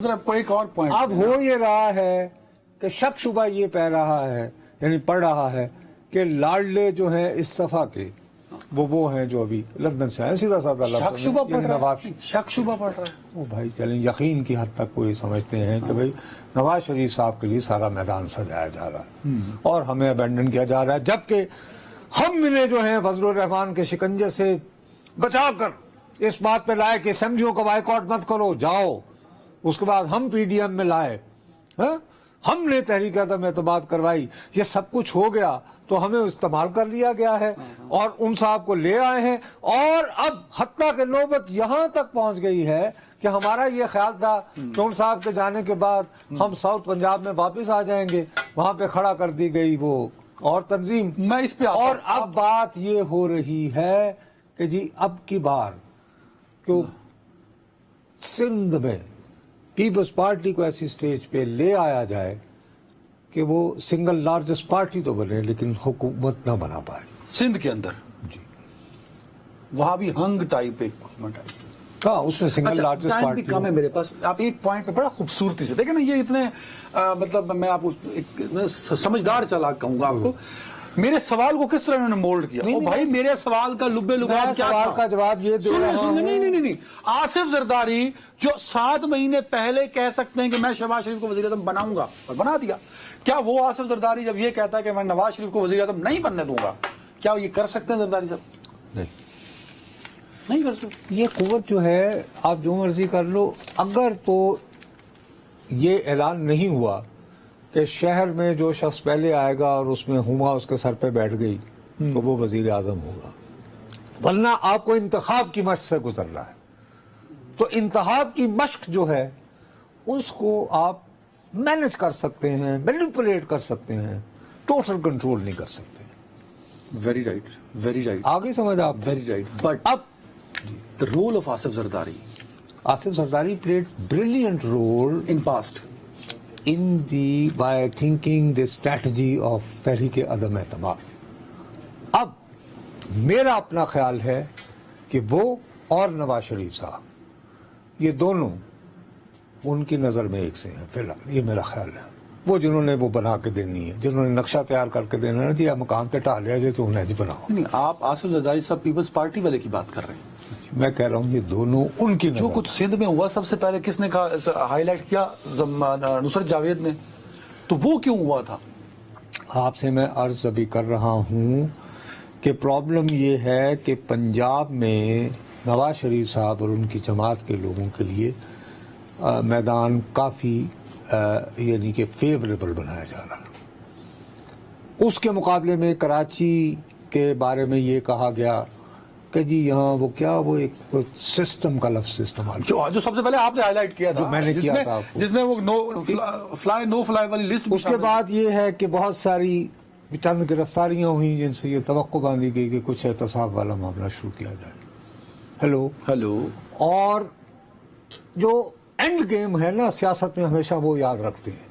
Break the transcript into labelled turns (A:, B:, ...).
A: ایک اور پوائنٹ
B: اب ہو یہ رہا ہے کہ شک شبہ یہ پہ رہا ہے، یعنی پڑ رہا ہے کہ لاڈلے جو ہیں استعفیٰ کے وہ ہیں جو ابھی لندن سے ہیں، سیدھا سادہ
A: شک شبہ پڑ رہا ہے، شک شبہ پڑ رہا ہے.
B: وہ بھائی چلیں یقین کی حد تک کوئی سمجھتے ہیں کہ بھائی نواز شریف صاحب کے لیے سارا میدان سجایا جا رہا ہے اور ہمیں ابینڈن کیا جا رہا ہے، جبکہ ہم انہیں جو ہیں فضل الرحمان کے شکنجے سے بچا کر اس بات پہ لائے کہ اسمبلیوں کا بائیکاٹ مت کرو، جاؤ. اس کے بعد ہم پی ڈی ایم میں لائے، ہم نے تحریک عدم اعتماد کروائی. یہ سب کچھ ہو گیا تو ہمیں استعمال کر لیا گیا ہے اور ان صاحب کو لے آئے ہیں. اور اب حتیٰ کہ نوبت یہاں تک پہنچ گئی ہے کہ ہمارا یہ خیال تھا کہ ان صاحب کے جانے کے بعد ہم ساؤتھ پنجاب میں واپس آ جائیں گے، وہاں پہ کھڑا کر دی گئی وہ اور تنظیم.
A: میں اس پہ
B: اور اب بات یہ ہو رہی ہے کہ جی اب کی بار کیوں سندھ میں پیپلز پارٹی کو ایسی سٹیج پہ لے آیا جائے کہ وہ سنگل لارجسٹ پارٹی تو بنے لیکن حکومت نہ بنا پائے
A: سندھ کے اندر.
B: جی
A: وہاں بھی ہنگ ٹائپ ایک حکومت آئی.
B: ہاں اس میں سنگل لارجسٹ
A: ٹائم بھی
B: پارٹی
A: کم ہے میرے پاس. آپ ایک پوائنٹ پہ بڑا خوبصورتی سے دیکھیں نا، یہ اتنے مطلب میں آپ کو ایک سمجھدار چالاک کہوں گا آپ کو. میرے سوال کو کس طرح انہوں نے مولڈ کیا. او بھائی میرے سوال کا لبے لباب کیا
B: سوال کا جواب یہ دے رہا ہوں.
A: نہیں آصف زرداری جو 7 مہینے پہلے کہہ سکتے ہیں کہ میں شہباز شریف کو وزیر اعظم بناؤں گا اور بنا دیا، کیا وہ آصف زرداری جب یہ کہتا ہے کہ میں نواز شریف کو وزیر اعظم نہیں بننے دوں گا، کیا یہ کر سکتے ہیں زرداری صاحب؟ نہیں کر سکتے.
B: یہ قوت جو ہے آپ جو مرضی کر لو، اگر تو یہ اعلان نہیں ہوا کہ شہر میں جو شخص پہلے آئے گا اور اس میں ہما اس کے سر پہ بیٹھ گئی تو وہ وزیر اعظم ہوگا، ورنہ آپ کو انتخاب کی مشق سے گزرنا ہے. تو انتخاب کی مشق جو ہے اس کو آپ مینج کر سکتے ہیں، مینیپولیٹ کر سکتے ہیں، ٹوٹل کنٹرول نہیں کر سکتے.
A: Very right, very right.
B: آگے سمجھ آپ.
A: Very right. بٹ
B: اب
A: the role of Asif Zardari
B: Asif Zardari played brilliant role
A: in past.
B: by thinking the strategy of تحریک عدم اعتماد. اب میرا اپنا خیال ہے کہ وہ اور نواز شریف صاحب یہ دونوں ان کی نظر میں ایک سے ہیں فی الحال، یہ میرا خیال ہے. وہ جنہوں نے وہ بنا کے دینی ہے، جنہوں نے نقشہ تیار کر کے دینا ہے، جی آپ مقام پہ ٹال لیا جائے تو انہیں جی بناؤ.
A: نہیں، آپ آصف زرداری صاحب پیپلز پارٹی والے کی بات کر رہے ہیں.
B: میں کہہ رہا ہوں یہ دونوں ان کی
A: جو کچھ سندھ میں ہوا سب سے پہلے کس نے ہائی لائٹ کیا؟ نصرت جاوید نے. تو وہ کیوں ہوا تھا؟
B: آپ سے میں عرض ابھی کر رہا ہوں کہ پرابلم یہ ہے کہ پنجاب میں نواز شریف صاحب اور ان کی جماعت کے لوگوں کے لیے میدان کافی یعنی کہ فیوریبل بنایا جا رہا ہے. اس کے مقابلے میں کراچی کے بارے میں یہ کہا گیا کہ جی یہاں وہ کیا وہ ایک سسٹم کا لفظ استعمال
A: جو سب سے پہلے آپ نے ہائی لائٹ کیا تھا،
B: جو میں نے کیا تھا آپ کو،
A: جس میں وہ نو فلائی والی لسٹ.
B: اس کے بعد یہ ہے کہ بہت ساری چند گرفتاریاں ہوئیں جن سے یہ توقع باندھی گئی کہ کچھ احتساب والا معاملہ شروع کیا جائے. ہیلو. اور جو اینڈ گیم ہے نا سیاست میں ہمیشہ وہ یاد رکھتے ہیں